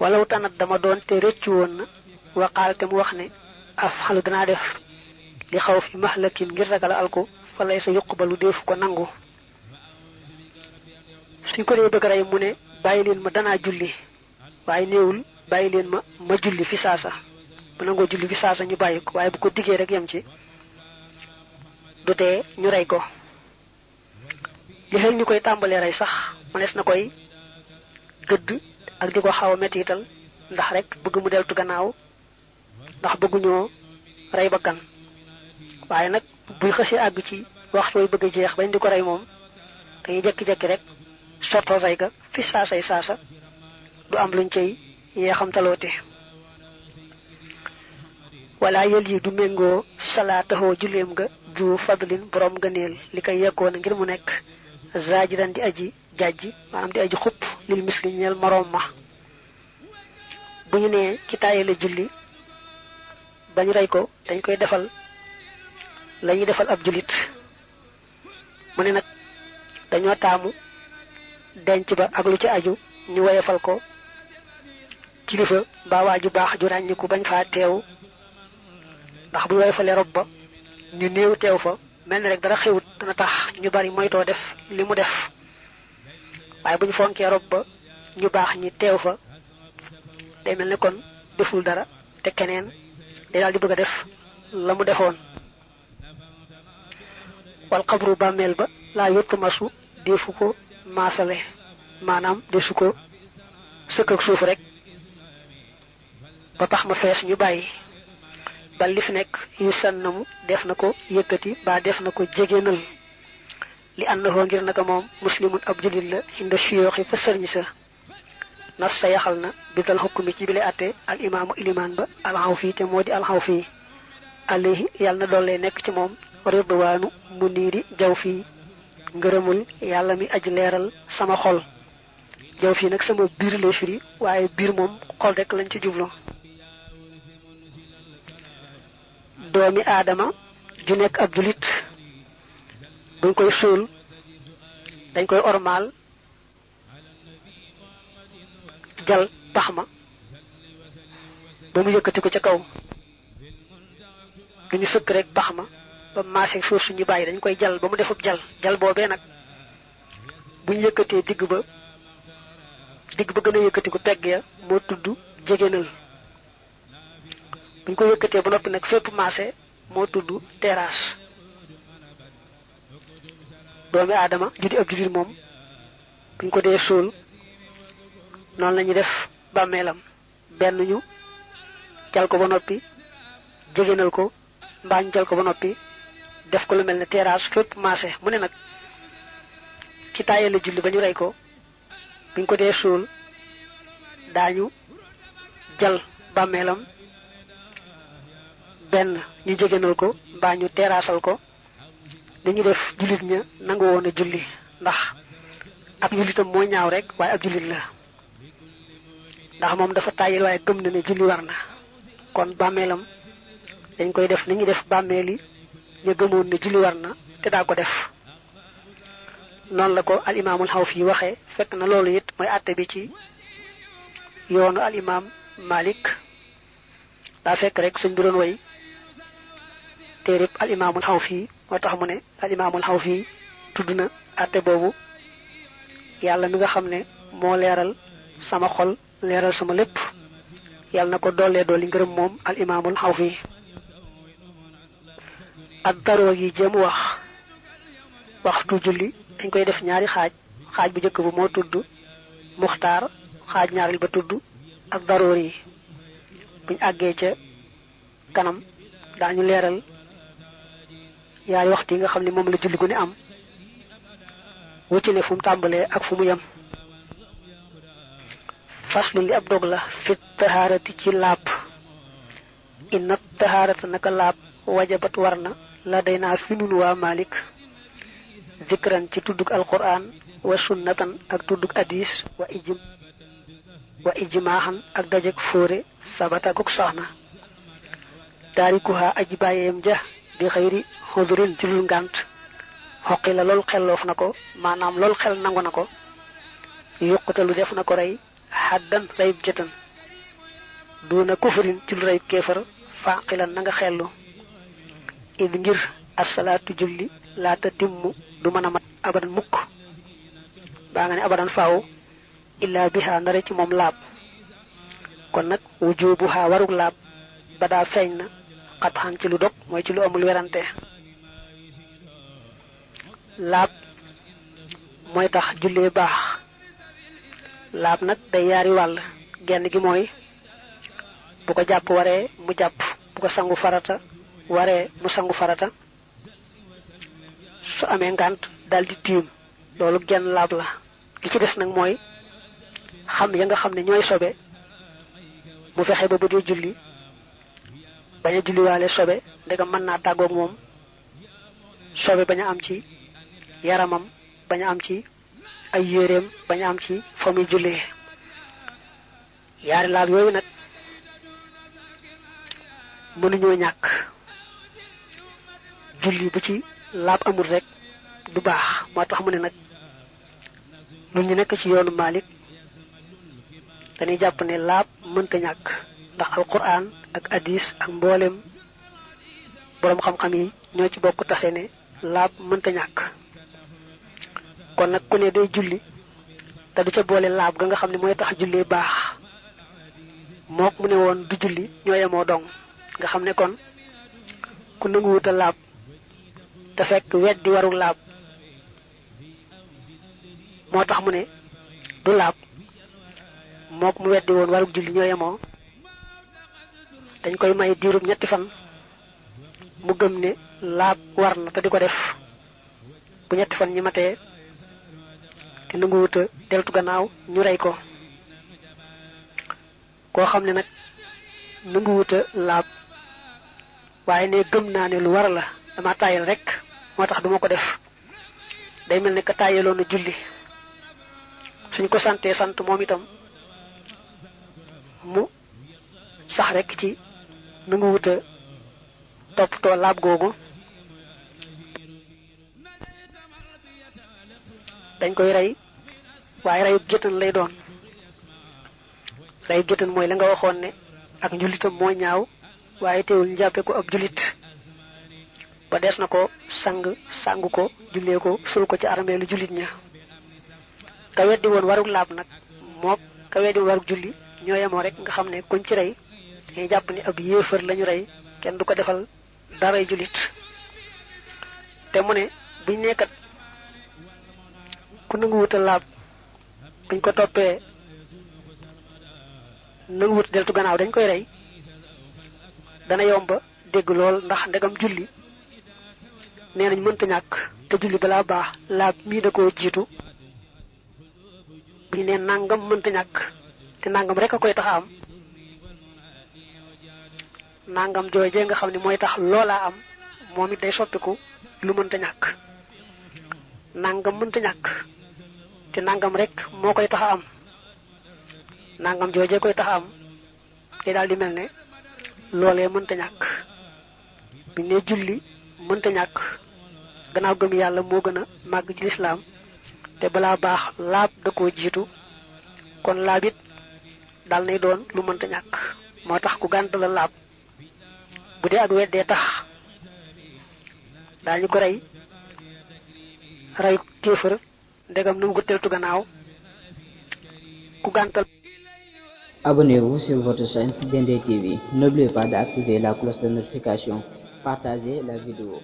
walaw tanat dama doon te rëccu woon na waqaal te mu wax ne afxalu danaa def li xaw fi mahlakin ngir ragal alko fa lay sa yuqbalu def ko nangu suñ ko dee bëgg rey mu ne bàyyi leen ma danaa julli waaye néewul bàyyi leen ma julli fi saasa bu nangoo julli fi saasa ñu bàyyi ko waaye bu ko diggee rek yem ci du tee ñu rey ko li xel ñu koy tàmbalee rey sax mënees na koy gëdd ak di ko xaw a mettital ndax rek bëgg mu deltu gannaaw ndax bëgguñoo rey bakkan waaye nag buy xësee àgg ci waxtu way bëgg a jeex bañ di ko rey moom dañuy jekki-jekki rek sottal rey ga fi saasay saasa du am luñ cay yeexamtaloote wala yël yi du méngoo salaataxoo julleem ga ju fadlin borom ngëneel li koy yekkoon ngir mu nekk zaajiran di aji jajji maanaam di aji xupp lil misli ñeel moroom ma bu ñu nee ki tàyyee la julli bañ rey ko dañ koy defal la ñuy defal ab jullit mu ne nag dañoo taamu denc ba ak lu ci aju ñu woyefal ko kilifa mbaa waaju baax ju ràññiku bañ faa teew ndax bu woyefalee rob ba ñu néew teew fa mel ni rek dara xewut dana tax ñu bari moytoo def li mu def waaye bu ñu fonkee rob ba ñu baax ñi teew fa day mel ne kon deful dara te keneen day daal di bëgg a def la mu defoon wal xabru bàmmeel ba laa yottu masu defu ko maasale maanaam desu ko sëkk ak suuf rek ba tax ma fees ñu bàyyi bal li fi nekk yu sannamu def na ko yëkkati ba def na ko jegéenal li àndahoo ngir naka moom muslimun ab julit la inda suyooxi fa sëriñ sa nas sa yaxal na bidal xukkumi ci bile atte al imaamu ilimaan ba alxaw fii te moo di alxaw fii alayhi yàlla na doole nekk ci moom ridwaanu mu niiri jaw fii ngërëmul yàlla mi aj leeral sama xol jaw fii nag sama biir lay firi waaye biir moom xol rek lañ ci jublu doomi aadama ju nekk ab julit buñ koy suul dañ koy ormaal jal pax ma ba mu yëkkati ko ca kaw duñu sëkk rek pax ma ba maase suuf suñu bàyyi dañ koy jal ba mu defub jal boobee nag buñ yëkkatee digg ba gën a yëkkati ko pegg ya moo tudd jegéenal buñ ko yëkkatee ba noppi nag fépp maase moo tudd terrasse doomi aadama judi ab julit moom buñ ko dee suul noonu lañu def bàmmeelam benn ñu jal ko ba noppi jegéenal ko mbaa ñu jal ko ba noppi def ko lu mel ne terrasse fépp maase mu ne nag ci tàyyee la julli ba ñu rey ko buñ ko dee suul daañu jal bàmmeelam benn ñu jegéenal ko mbaa ñu terrassal ko dañu def jullit ña nangu woon a julli ndax ab jullitam moo ñaaw rek waaye ab jullit la ndax moom dafa tàyyil waaye gëm na ne julli war na kon bàmmeelam dañ koy def ni ñu def bàmmeeli ña gëmoon ne julli war na te daa ko def noonu la ko al imaamul Xawfi waxee fekk na loolu it mooy àtte bi ci yoonu al imaam Malik daa fekk rek suñ bi doon way téereb al imaamul Xawfi moo tax mu ne al imaamul Xawfi tudd na àtte boobu yàlla mi nga xam ne moo leeral sama xol leeral sama lépp yàlla na ko dollee dolli ngërëm moom al imaamul Xawfi ak daroo yi jëm waxtu julli dañ koy def ñaari xaaj bu njëkk bu moo tudd muxtaar xaaj ñaareel ba tudd ak daroor yi buñ àggee ca kanam daañu leeral yaari waxtu yi nga xam ne moom la julli gu ne am wucci ne fu mu tàmbalee ak fu mu yem faslu li ab dog la fi tahaarati ci laab inna tahaarata naka laab wajabat war na la day naa fi nun waa Malik zikran ci tuddug alquran wa sunnatan ak tuddug hadis wa ijmaahan ak dajeg fóore sabata guk saxna taarikuha aji bàyyeem ja bi xëyri xudurin ci lul ngànt xoqi la lool xelloof na ko maanaam lool xel nangu na ko yuqutalu def na ko rey xaddan reyb jëtan duna kufrin ci lu ray kéefar faqilan na nga xellu id ngir as-salatu julli la tatimmu du mëna mat abadan mukk ba nga ne abadan faaw illa biha ndare ci mom laab kon nak wujubuha waruk laab bada feeñ na xatxan ci lu dog mooy ci lu amul werante laab mooy tax jullee baax laab nag day yaari wàll genn gi mooy bu ko jàpp waree mu jàpp bu ko sangu farata waree mu sangu farata su amee ngànt daldi tiim loolu genn laab la li ci des nag mooy xam ya nga xam ne ñooy sobe mu fexe ba bu dee julli baña julliwaale sobe ndegam mën naa tàggoog moom sobe baña am ci yaramam baña am ci ay yéreem baña am ci fa muy jullee yaari laab yooyu nag mënuñoo ñàkk julli bu ci laab amul rek du baax moo tax mu ne nag ñun ñu nekk ci yoonu Malik dañuy jàpp ne laab mënta ñàkk ndax alquran ak hadis ak mboolem borom xam-xam yi ñoo ci bokk tase ne laab mënta ñàkk kon nag ku ne day julli te du ca boole laab ga nga xam ne mooy tax julli baax mook mu ne woon du julli ñoo yemoo dong nga xam ne kon ku nanguwuta laab te fekk weddi waru laab moo tax mu ne du laab mook mu weddi woon waru julli ñoo yemoo dañ koy may diirum ñetti fan mu gëm ne laab war na te di ko def bu ñetti fan ñi matee te nanguwuta deltu gannaaw ñu rey ko koo xam ne nag nanguwuta laab waaye ne gëm naa ne lu war la dama tayal rek moo tax duma ko def day mel ne ka tayaloon na julli suñ ko santee sant moom itam mu sax rek ci nanguwuta toppatoo laab googu dañ koy rey waaye reyu géttan lay doon reyu géttan mooy la nga waxoon ne ak njullitam moo ñaaw waaye teewul ñu jàppe ko ab jullit ba des na ko sangu ko jullee ko sul ko ci armeelu jullit ña ka weddi woon warug laab nag mook ka weddi woon warug julli ñoo yemoo rek nga xam ne kuñ ci rey dañuy jàpp ni ab yéefar lañu rey kenn du ko defal daray jullit te mu ne buñ nekkat ku nanguwuta laab buñ ko toppee nanguwut deltu gannaaw dañ koy rey dana yomba dégg lool ndax ndegam julli nee nañ mënta ñàkk te julli balaa baax laab mii da koo jiitu bu ñu nee nangam mënta ñàkk te nangam rek a koy tax a am nangam joojee nga xam ne mooy tax loola am moom it day soppiku lu mënta ñàkk nangam mënta ñàkk te nangam rek moo koy tax a am nangam joojee koy tax a am te daal di mel ne loolee mënta ñàkk bi ne julli mënta ñàkk gannaaw gëm yàlla moo gën a màgg ci lislaam te balaa baax laab da koo jiitu kon laab it dal nay doon lu mënta ñàkk moo tax ku gànt la laab bu dee ak weddee tax daañu ko rey rey kéefër ndegam nu mu ko teltu gannaaw ku gàntal. Abonnez-vous sur votre chaîne Dendé TV. N'oubliez pas d'activer la cloche de notification. Partagez la vidéo.